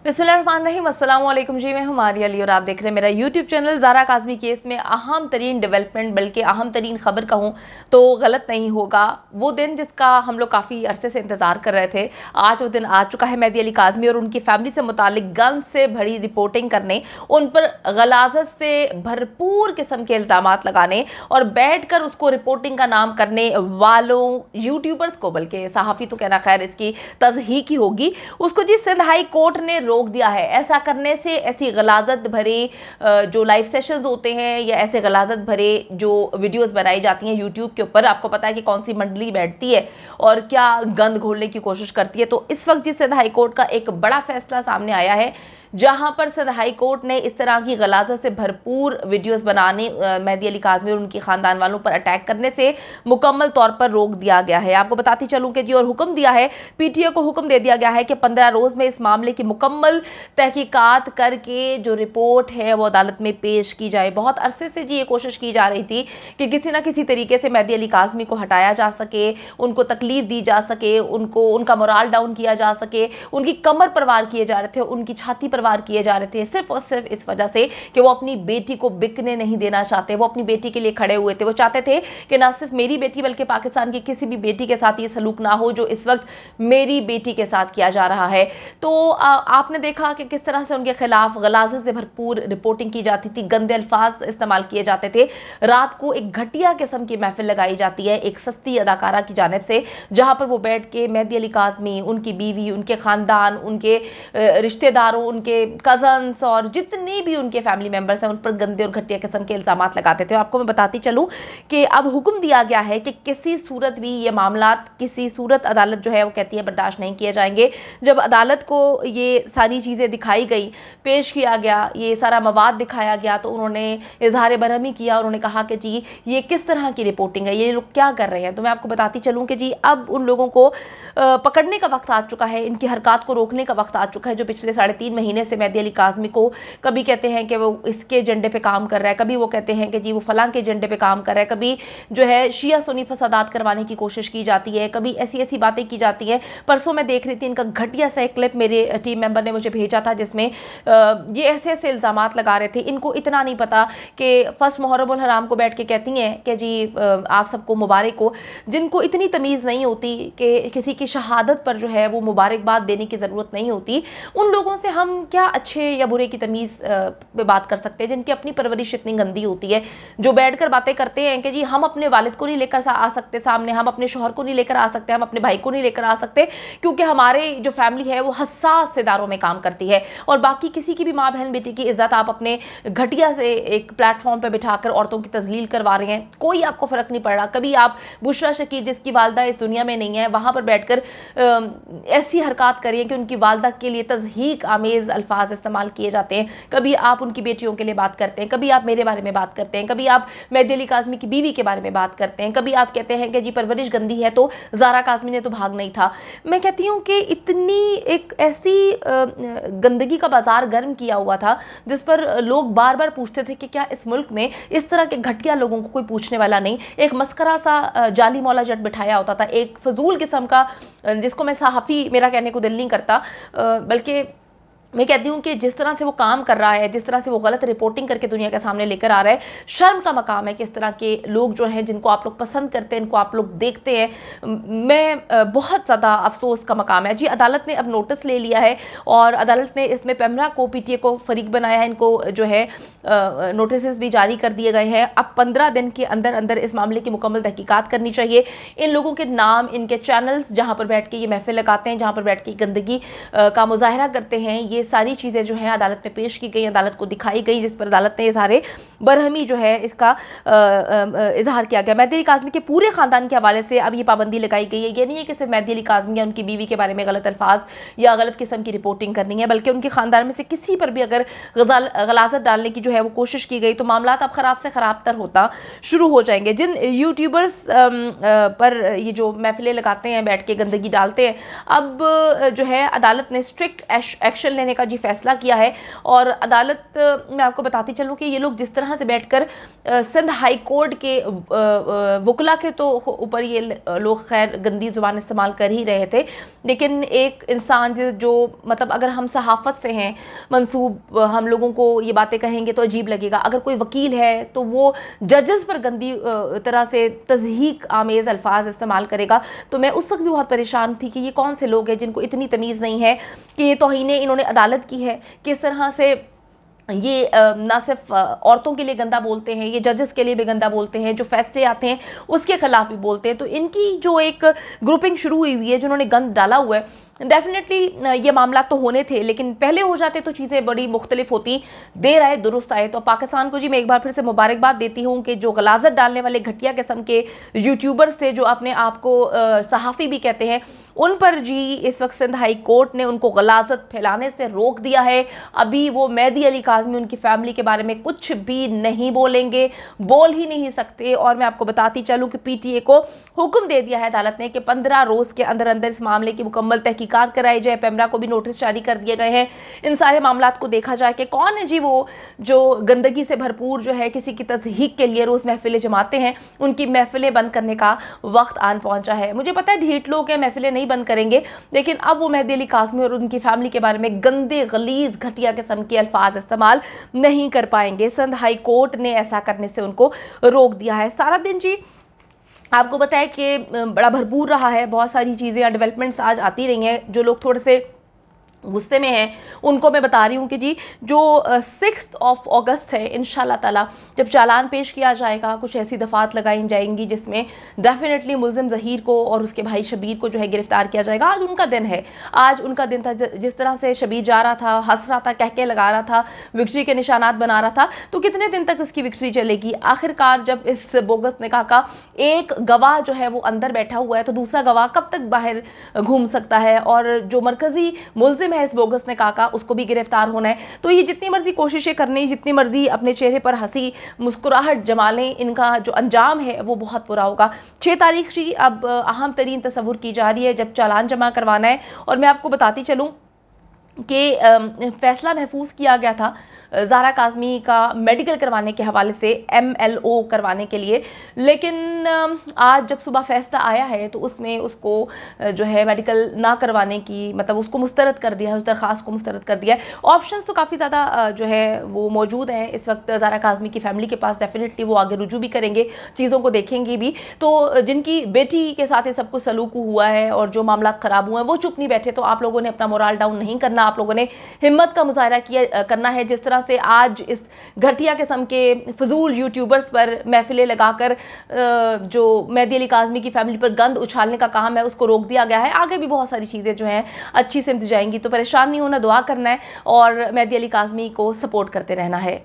बिस्मिल्लाहिर्रहमानिर्रहीम, अस्सलाम वालेकुम जी। मैं हूं मारिया अली और आप देख रहे हैं मेरा YouTube channel. Zara Kazmi case में अहम तरीन डेवलपमेंट, बल्कि अहम तरीन खबर कहूं तो गलत नहीं होगा, वो दिन जिसका हम लोग काफ़ी अरसे से इंतज़ार कर रहे थे, आज वो दिन आ चुका है। मेहदी अली काज़मी और उनकी फैमिली से मुतालिक गन से भरी रिपोर्टिंग करने, उन पर गलाजत से भरपूर किस्म के इल्ज़ामात लगाने और बैठ कर उसको रिपोर्टिंग का नाम करने वालों यूट्यूबर्स को, बल्कि सहाफ़ी तो कहना खैर इसकी तज़हीक ही होगी, उसको जी सिंध हाई कोर्ट ने रोक दिया है। ऐसा करने से, ऐसी गलाजत भरे जो लाइव सेशंस होते हैं या ऐसे गलाजत भरे जो वीडियोस बनाई जाती हैं यूट्यूब के ऊपर, आपको पता है कि कौन सी मंडली बैठती है और क्या गंद घोलने की कोशिश करती है। तो इस वक्त जिस सिंध हाई कोर्ट का एक बड़ा फैसला सामने आया है, जहां पर सिंध हाई कोर्ट ने इस तरह की गलाजत से भरपूर वीडियोस बनाने, मेहदी अली काज़मी और उनके ख़ानदान वालों पर अटैक करने से मुकम्मल तौर पर रोक दिया गया है। आपको बताती चलूं कि जी, और हुक्म दिया है, पीटीए को हुक्म दे दिया गया है कि 15 रोज़ में इस मामले की मुकम्मल तहकीकात करके जो रिपोर्ट है वो अदालत में पेश की जाए। बहुत अरसे से जी ये कोशिश की जा रही थी कि किसी ना किसी तरीके से मेहदी अली काज़मी को हटाया जा सके, उनको तकलीफ दी जा सके, उनका मोराल डाउन किया जा सके, उनकी कमर पर वार किए जा रहे थे, उनकी छाती पर वार किए जा रहे थे, सिर्फ और सिर्फ इस वजह से कि वो अपनी बेटी को बिकने नहीं देना चाहते। वो अपनी बेटी के लिए खड़े हुए थे। वो चाहते थे कि ना सिर्फ मेरी बेटी बल्कि पाकिस्तान की किसी भी बेटी के साथ ये सलूक ना हो जो इस वक्त मेरी बेटी के साथ किया जा रहा है। तो आपने देखा कि किस तरह से उनके खिलाफ गलाजत से भरपूर रिपोर्टिंग की जाती थी, गंदे अल्फाज इस्तेमाल किए जाते थे। रात को एक घटिया किस्म की महफिल लगाई जाती है एक सस्ती अदाकारा की जानिब से, जहां पर वो बैठ के मेहदी अली काज़मी, उनकी बीवी, उनके खानदान, उनके रिश्तेदारों, उनके कजन्स और जितने भी उनके फैमिली मेंबर्स हैं उन पर गंदे और घटिया किस्म के इल्जामात लगाते थे। आपको मैं बताती चलूं कि अब हुक्म दिया गया है कि किसी सूरत भी ये मामलात, किसी सूरत अदालत जो है वो कहती है बर्दाश्त नहीं किए जाएंगे। जब अदालत को ये सारी चीज़ें दिखाई गई, पेश किया गया, ये सारा मवाद दिखाया गया, तो उन्होंने इजहार बरहमी किया। उन्होंने कहा कि जी ये किस तरह की रिपोर्टिंग है, ये लोग क्या कर रहे हैं। तो मैं आपको बताती चलूँ कि जी अब उन लोगों को पकड़ने का वक्त आ चुका है, इनकी हरकत को रोकने का वक्त आ चुका है, जो पिछले 3.5 महीने से मेहदी अली काज़मी को कभी कहते हैं कि वो इसके एजेंडे पे काम कर रहा है, कभी वो कहते हैं कि जी वो फलां के एजेंडे पे काम कर रहा है, कभी जो है शिया सुन्नी फसादात करवाने की कोशिश की जाती है, कभी ऐसी ऐसी बातें की जाती हैं। परसों मैं देख रही थी इनका घटिया सा एक क्लिप मेरे टीम मेंबर ने मुझे भेजा था, जिसमें ये ऐसे ऐसे इल्ज़ामात लगा रहे थे। इनको इतना नहीं पता कि फर्स्ट मुहर्रम उल हराम को बैठ के कहती हैं कि जी आप सबको मुबारक हो, जिनको इतनी तमीज़ नहीं होती कि किसी की शहादत पर जो है वो मुबारकबाद देने की ज़रूरत नहीं होती, उन लोगों से हम क्या अच्छे या बुरे की तमीज़ पे बात कर सकते हैं, जिनकी अपनी परवरिश इतनी गंदी होती है, जो बैठकर बातें करते हैं कि जी हम अपने वालिद को नहीं लेकर आ सकते सामने, हम अपने शोहर को नहीं लेकर आ सकते, हम अपने भाई को नहीं लेकर आ सकते, क्योंकि हमारे जो फैमिली है वो हसास इदारों में काम करती है, और बाकी किसी की भी माँ बहन बेटी की इज्जत आप अपने घटिया से एक प्लेटफॉर्म पर बिठाकर औरतों की तजलील करवा रहे हैं। कोई आपको फ़र्क नहीं पड़ रहा। कभी आप बुशरा शकीर, जिसकी वालदा इस दुनिया में नहीं है, वहाँ पर बैठकर ऐसी हरकत करिए कि उनकी वालदा के लिए तज़हीक आमेज़ अल्फाज इस्तेमाल किए जाते हैं। कभी आप उनकी बेटियों के लिए बात करते हैं, कभी आप मेरे बारे में बात करते हैं, कभी आप मेहदी अली काज़मी की बीवी के बारे में बात करते हैं, कभी आप कहते हैं कि जी परवरिश गंदी है तो ज़ारा काज़मी ने तो भाग नहीं था। मैं कहती हूँ कि इतनी एक ऐसी गंदगी का बाजार गर्म किया हुआ था जिस पर लोग बार बार पूछते थे कि क्या इस मुल्क में इस तरह के घटिया लोगों को कोई पूछने वाला नहीं। एक मस्करा सा जाली मौला जट बिठाया होता था, एक फजूल किस्म का, जिसको मैं सहाफ़ी मेरा कहने को दिल नहीं करता, बल्कि मैं कहती हूँ कि जिस तरह से वो काम कर रहा है, जिस तरह से वो गलत रिपोर्टिंग करके दुनिया के सामने लेकर आ रहा है, शर्म का मकाम है कि इस तरह के लोग जो हैं, जिनको आप लोग पसंद करते हैं, इनको आप लोग देखते हैं। मैं बहुत ज़्यादा अफसोस का मकाम है जी। अदालत ने अब नोटिस ले लिया है और अदालत ने इसमें पैमरा को, पीटीए को फरीक बनाया है, इनको जो है नोटिस भी जारी कर दिए गए हैं। अब 15 दिन के अंदर अंदर इस मामले की मुकम्मल तहकीकात करनी चाहिए। इन लोगों के नाम, इनके चैनल्स जहाँ पर बैठ के ये महफिल लगाते हैं, जहाँ पर बैठ के गंदगी का मुजाहरा करते हैं, ये सारी चीज़ें जो हैं अदालत में पेश की गई, अदालत को दिखाई गई, जिस पर अदालत ने इजहार बरहमी जो है इसका इजहार किया गया। मेहदी अली काज़मी के पूरे ख़ानदान के हवाले से अब ये पाबंदी लगाई गई है। ये नहीं है कि सिर्फ मेहदी अली काज़मी या उनकी बीवी के बारे में गलत अल्फाज या गलत किस्म की रिपोर्टिंग करनी है, बल्कि उनके ख़ानदान में से किसी पर भी अगर गलाजत डालने की जो है वो कोशिश की गई तो मामला अब ख़राब से ख़राब तर होता शुरू हो जाएंगे। जिन यूट्यूबर्स पर ये जो महफिलें लगाते हैं, बैठ के गंदगी डालते हैं, अब जो है अदालत ने स्ट्रिक्ट एक्शन लेने लेने का जी फैसला किया है। और अदालत, मैं आपको बताती चलूँ कि ये लोग जिस तरह से बैठकर सिंध हाई कोर्ट के वकला के तो ऊपर ये लोग खैर गंदी ज़ुबान इस्तेमाल कर ही रहे थे, लेकिन एक इंसान जो मतलब अगर हम सहाफ़त से हैं मंसूब, हम लोगों को ये बातें कहेंगे तो अजीब लगेगा। अगर कोई वकील है तो वो जजेस पर गंदी तरह से तज़हीक आमेज़ अल्फाज इस्तेमाल करेगा। तो मैं उस वक्त भी बहुत परेशान थी कि ये कौन से लोग हैं जिनको इतनी तमीज़ नहीं है कि ये तौहीन इन्होंने अदालत की है, किस तरह से ये ना सिर्फ औरतों के लिए गंदा बोलते हैं, ये जजेस के लिए भी गंदा बोलते हैं, जो फैसले आते हैं उसके खिलाफ भी बोलते हैं। तो इनकी जो एक ग्रुपिंग शुरू हुई है जिन्होंने गंद डाला हुआ है, डेफिनेटली ये मामला तो होने थे, लेकिन पहले हो जाते तो चीज़ें बड़ी मुख्तलिफ होती। देर आए दुरुस्त आए। तो पाकिस्तान को जी मैं एक बार फिर से मुबारकबाद देती हूँ कि जो गलाजत डालने वाले घटिया किस्म के यूट्यूबर्स थे जो अपने आप को सहाफ़ी भी कहते हैं, उन पर जी इस वक्त सिंध हाई कोर्ट ने उनको गलाजत फैलाने से रोक दिया है। अभी वो मेहदी अली काज़मी उनकी फैमिली के बारे में कुछ भी नहीं बोलेंगे, बोल ही नहीं सकते। और मैं आपको बताती चलूँ कि PTA को हुक्म दे दिया है अदालत ने कि 15 रोज़ के अंदर अंदर इस मामले की मुकम्मल तहकीकात कराई जाए। पेमरा को भी नोटिस जारी कर दिए गए हैं। इन सारे मामलात को देखा जाए कि कौन है जी वो जो गंदगी से भरपूर जो है किसी की तज़हीक के लिए रोज़ महफिलें जमाते हैं। उनकी महफिलें बंद करने का वक्त आन पहुंचा है। मुझे पता है ढीठ लोग हैं, महफिलें नहीं बंद करेंगे, लेकिन अब वो मेहदी अली काज़मी और उनकी फैमिली के बारे में गंदे गलीज घटिया किस्म के अल्फाज इस्तेमाल नहीं कर पाएंगे। सिंध हाई कोर्ट ने ऐसा करने से उनको रोक दिया है। सारा दिन जी आपको बताया कि बड़ा भरपूर रहा है, बहुत सारी चीज़ें या डेवलपमेंट्स आज आती रही हैं। जो लोग थोड़े से गुस्से में हैं उनको मैं बता रही हूँ कि जी जो 6 अगस्त है इंशाल्लाह ताला, जब चालान पेश किया जाएगा, कुछ ऐसी दफ़ात लगाई जाएंगी जिसमें डेफिनेटली मुल्ज़िम ज़हीर को और उसके भाई शबीर को जो है गिरफ़्तार किया जाएगा। आज उनका दिन है, आज उनका दिन था। जिस तरह से शबीर जा रहा था, हंस रहा था, कहके लगा रहा था, विक्ट्री के निशानात बना रहा था, तो कितने दिन तक उसकी विक्ट्री चलेगी? आखिरकार जब इस बोगस निकाह का एक गवाह जो है वो अंदर बैठा हुआ है, तो दूसरा गवाह कब तक बाहर घूम सकता है? और जो मरकज़ी मुल्ज़िम है इस बोगस ने कहा उसको भी गिरफ्तार होना है। तो ये जितनी मर्जी कोशिशें करने, जितनी मर्जी अपने चेहरे पर हंसी मुस्कुराहट जमा लें, इनका जो अंजाम है वो बहुत बुरा होगा। 6 तारीख जी अब अहम तरीन तस्वुर की जा रही है जब चालान जमा करवाना है। और मैं आपको बताती चलूँ कि फैसला महफूज किया गया था ज़ारा काज़मी का मेडिकल करवाने के हवाले से, MLO करवाने के लिए, लेकिन आज जब सुबह फैसला आया है तो उसमें उसको जो है मेडिकल ना करवाने की, मतलब उसको मुस्तरद कर दिया है, उस दरख्वास्त को मुस्तरद कर दिया है। ऑप्शंस तो काफ़ी ज़्यादा जो है वो मौजूद हैं इस वक्त ज़ारा काज़मी की फैमिली के पास। डेफिनेटली वो आगे रुजू भी करेंगे, चीज़ों को देखेंगे भी। तो जिनकी बेटी के साथ ये सब कुछ सलूक हुआ है और जो मामला ख़राब हुए हैं वो चुप नहीं बैठे। तो आप लोगों ने अपना मोराल डाउन नहीं करना, आप लोगों ने हिम्मत का मुजाहरा करना है। जिस तरह से आज इस घटिया किस्म के फजूल यूट्यूबर्स पर महफिलें लगाकर जो मेहदी अली काज़मी की फैमिली पर गंद उछालने का काम है उसको रोक दिया गया है। आगे भी बहुत सारी चीज़ें जो हैं अच्छी सिमत जाएंगी। तो परेशान नहीं होना, दुआ करना है और मेहदी अली काज़मी को सपोर्ट करते रहना है।